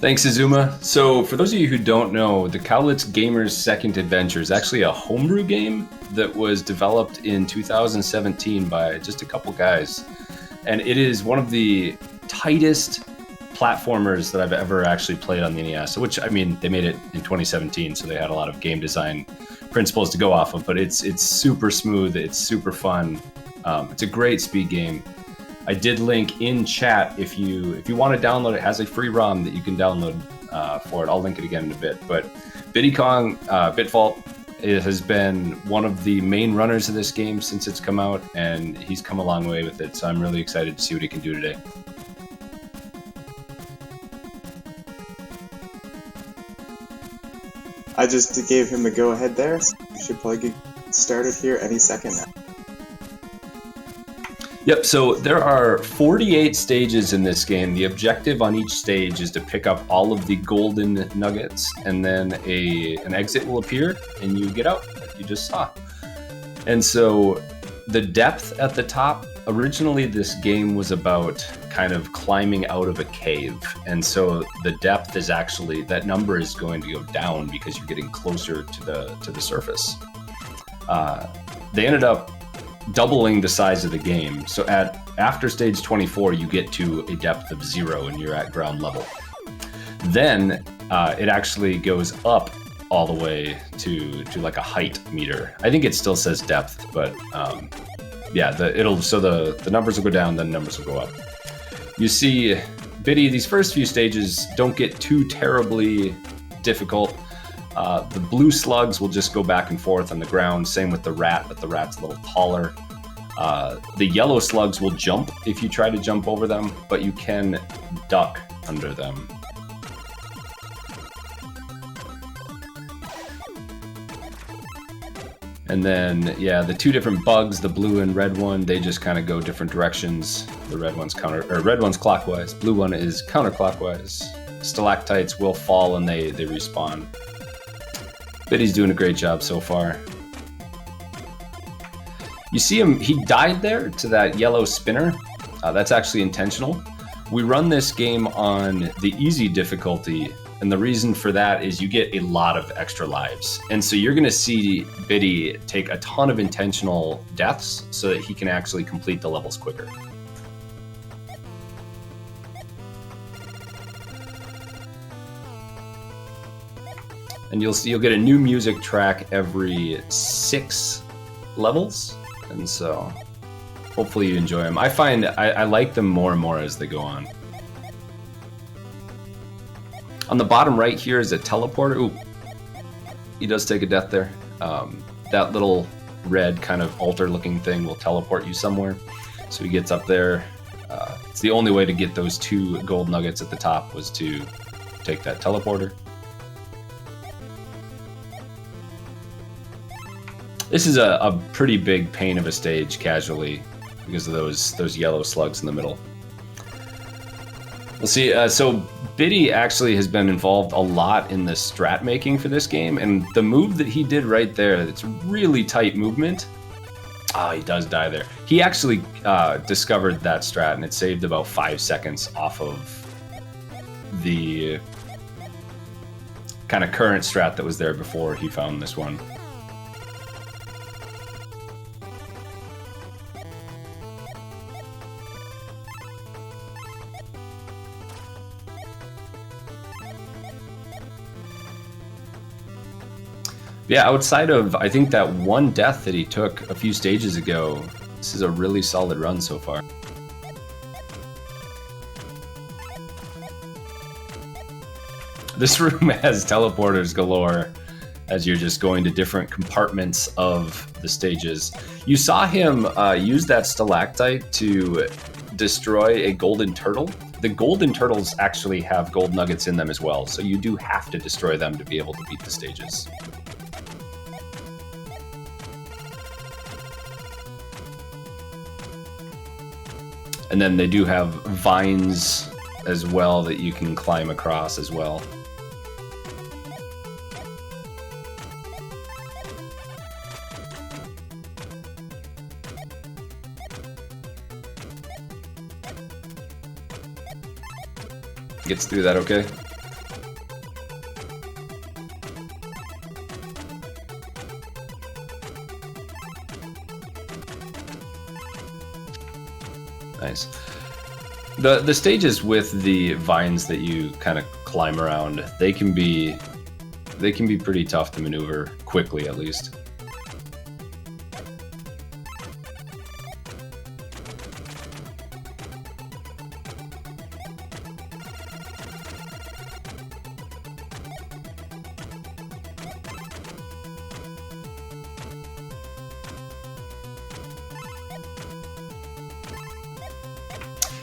Thanks, Izuma. So, for those of you who don't know, the Cowlitz Gamer's Second Adventure is actually a homebrew game that was developed in 2017 by just a couple guys. And it is one of the tightest platformers that I've ever actually played on the NES, which, I mean, they made it in 2017, so they had a lot of game design principles to go off of, but it's super smooth, it's super fun. It's a great speed game. I did link in chat if you want to download it. It has a free ROM that you can download for it. I'll link it again in a bit. But Biddy Kong, Bitfault, has been one of the main runners of this game since it's come out, and he's come a long way with it. So I'm really excited to see what he can do today. I just gave him a go-ahead there. So we should probably get started here any second now. Yep, so there are 48 stages in this game. The objective on each stage is to pick up all of the golden nuggets, and then an exit will appear, and you get out, like you just saw. And so the depth at the top, originally this game was about kind of climbing out of a cave. And so the depth is actually, that number is going to go down because you're getting closer to the surface. They ended up doubling the size of the game. So after stage 24, you get to a depth of 0 and you're at ground level. Then it actually goes up all the way to like a height meter. I think it still says depth, but yeah, the numbers will go down, then numbers will go up. You see, Biddy, these first few stages don't get too terribly difficult. The blue slugs will just go back and forth on the ground. Same with the rat, but the rat's a little taller. The yellow slugs will jump if you try to jump over them, but you can duck under them. And then, yeah, the two different bugs, the blue and red one, they just kind of go different directions. The red one's clockwise, blue one is counterclockwise. Stalactites will fall and they respawn. Biddy's doing a great job so far. You see him, he died there to that yellow spinner. That's actually intentional. We run this game on the easy difficulty, and the reason for that is you get a lot of extra lives. And so you're gonna see Biddy take a ton of intentional deaths so that he can actually complete the levels quicker. And you'll get a new music track every 6 levels, and so hopefully you enjoy them. I find I like them more and more as they go on. On the bottom right here is a teleporter. Ooh, he does take a death there. That little red kind of altar-looking thing will teleport you somewhere. So he gets up there. It's the only way to get those 2 gold nuggets at the top was to take that teleporter. This is a pretty big pain of a stage casually because of those yellow slugs in the middle. We'll see. So Biddy actually has been involved a lot in the strat making for this game, and the move that he did right there, it's really tight movement. He does die there. He actually discovered that strat, and it saved about 5 seconds off of the kind of current strat that was there before he found this one. Yeah, outside of, I think, that one death that he took a few stages ago, this is a really solid run so far. This room has teleporters galore as you're just going to different compartments of the stages. You saw him use that stalactite to destroy a golden turtle. The golden turtles actually have gold nuggets in them as well, so you do have to destroy them to be able to beat the stages. And then they do have vines as well that you can climb across as well. Gets through that okay? nice. The stages with the vines that you kind of climb around, they can be pretty tough to maneuver quickly, at least.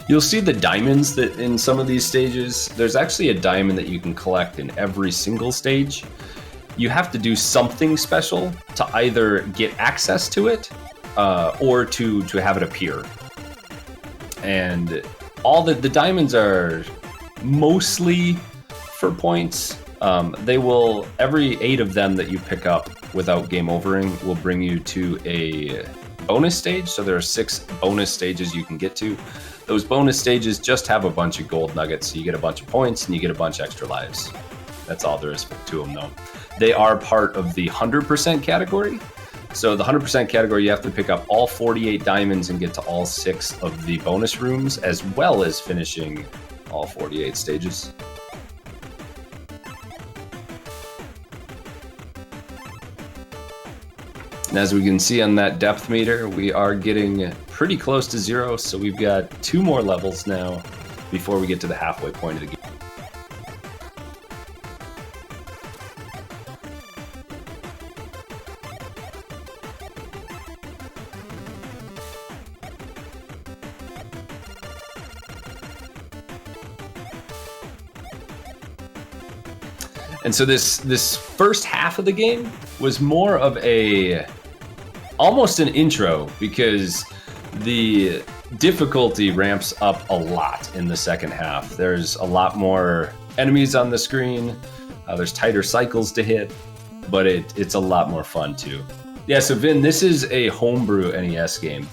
You'll see the diamonds that in some of these stages. There's actually a diamond that you can collect in every single stage. You have to do something special to either get access to it or to have it appear. And all the diamonds are mostly for points. They will, every 8 of them that you pick up without game overing will bring you to a bonus stage. So there are 6 bonus stages you can get to. Those bonus stages just have a bunch of gold nuggets, so you get a bunch of points and you get a bunch of extra lives. That's all there is to them, though. They are part of the 100% category. So the 100% category, you have to pick up all 48 diamonds and get to all 6 of the bonus rooms, as well as finishing all 48 stages. And as we can see on that depth meter, we are getting pretty close to 0, so we've got 2 more levels now before we get to the halfway point of the game. And so this first half of the game was more of almost an intro, because the difficulty ramps up a lot in the second half. There's a lot more enemies on the screen. There's tighter cycles to hit, but it's a lot more fun too. Yeah, so Vin, this is a homebrew NES game.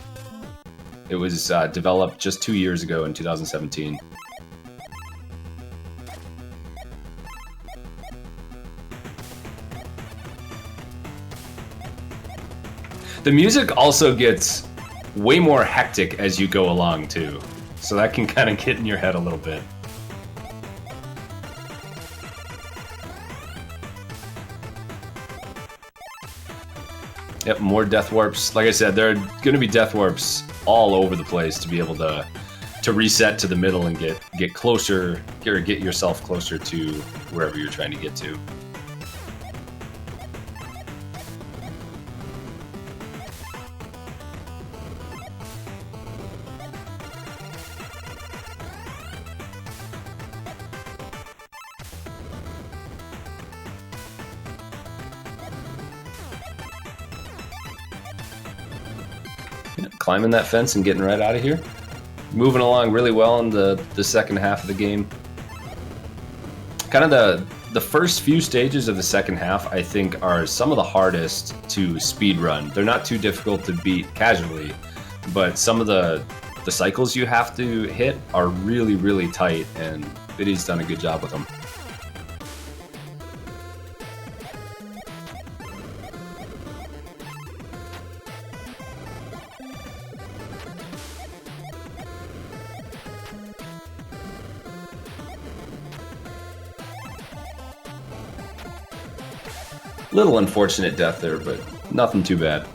It was developed just 2 years ago in 2017. The music also gets way more hectic as you go along too, so that can kind of get in your head a little bit. Yep, more death warps. Like I said, there are going to be death warps all over the place to be able to reset to the middle and get closer, or get yourself closer to wherever you're trying to get to. Climbing that fence and getting right out of here. Moving along really well in the second half of the game. Kind of the first few stages of the second half, I think, are some of the hardest to speed run. They're not too difficult to beat casually, but some of the cycles you have to hit are really, really tight, and Biddy's done a good job with them. Little unfortunate death there, but nothing too bad.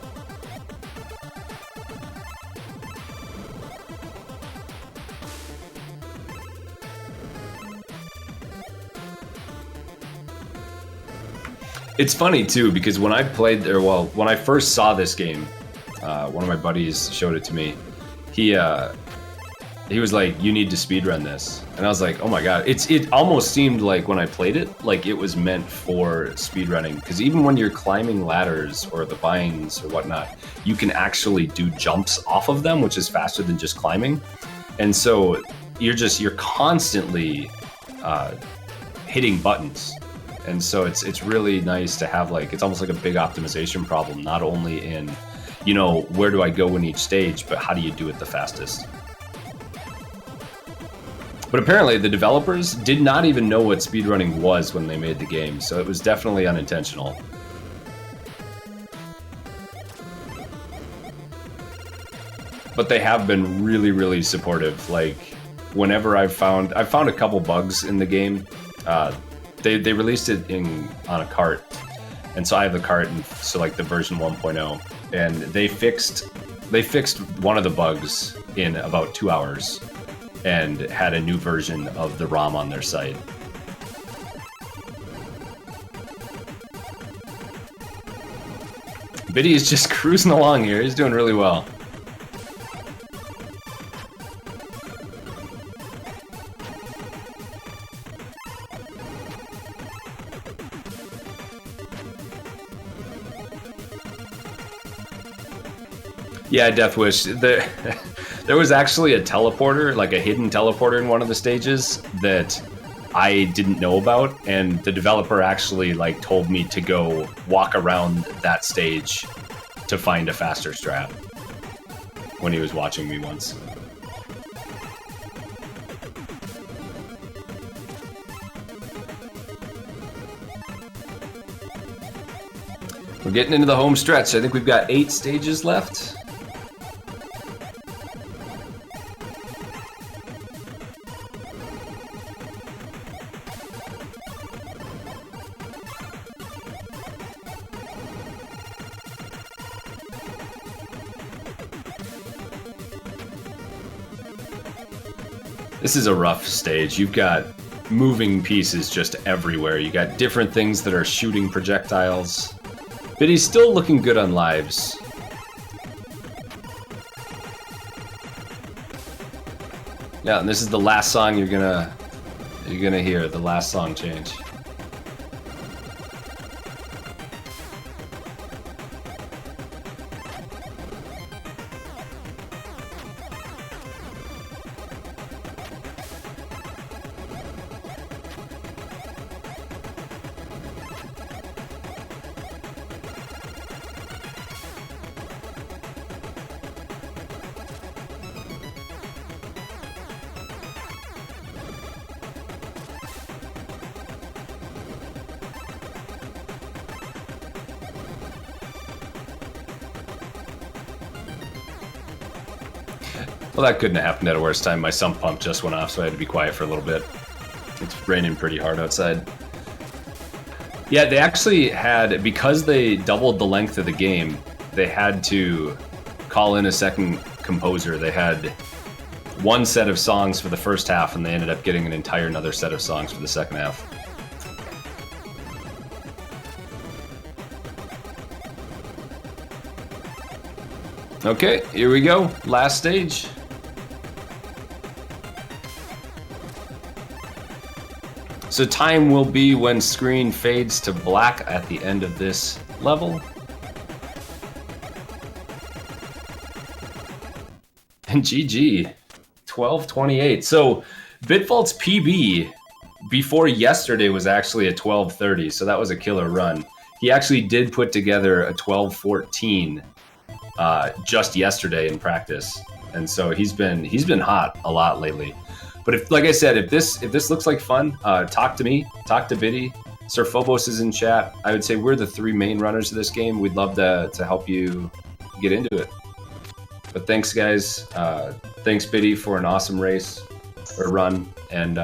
It's funny too, because when I played there, well, when I first saw this game, one of my buddies showed it to me. He was like, "You need to speedrun this," and I was like, "Oh my god!" It almost seemed like when I played it, like it was meant for speedrunning, because even when you're climbing ladders or the vines or whatnot, you can actually do jumps off of them, which is faster than just climbing, and so you're constantly hitting buttons, and so it's really nice to have, like, it's almost like a big optimization problem, not only in, you know, where do I go in each stage, but how do you do it the fastest. But apparently the developers did not even know what speedrunning was when they made the game, so it was definitely unintentional. but they have been really, really supportive. Like, whenever I've found a couple bugs in the game. They released it on a cart, and so I have the cart, and so like the version 1.0, and they fixed one of the bugs in about 2 hours, and had a new version of the ROM on their site. Biddy is just cruising along here. He's doing really well. Yeah, Death Wish. There was actually a teleporter, like a hidden teleporter in one of the stages that I didn't know about, and the developer actually like told me to go walk around that stage to find a faster strat when he was watching me once. We're getting into the home stretch. I think we've got 8 stages left. This is a rough stage. You've got moving pieces just everywhere. You got different things that are shooting projectiles. But he's still looking good on lives. Yeah, and this is the last song you're gonna hear, the last song change. Well, that couldn't have happened at a worse time. My sump pump just went off, so I had to be quiet for a little bit. It's raining pretty hard outside. Yeah, they actually had, because they doubled the length of the game, they had to call in a second composer. They had one set of songs for the first half, and they ended up getting an entire another set of songs for the second half. Okay, here we go. Last stage. So time will be when screen fades to black at the end of this level. And GG, 12:28. So Bitfault's PB before yesterday was actually a 12:30, so that was a killer run. He actually did put together a 12:14 just yesterday in practice, and so he's been hot a lot lately. But if, like I said, if this looks like fun, talk to me, talk to Biddy. Sir Phobos is in chat. I would say we're the 3 main runners of this game. We'd love to help you get into it. But thanks, guys. Thanks, Biddy, for an awesome race or run, and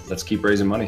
let's keep raising money.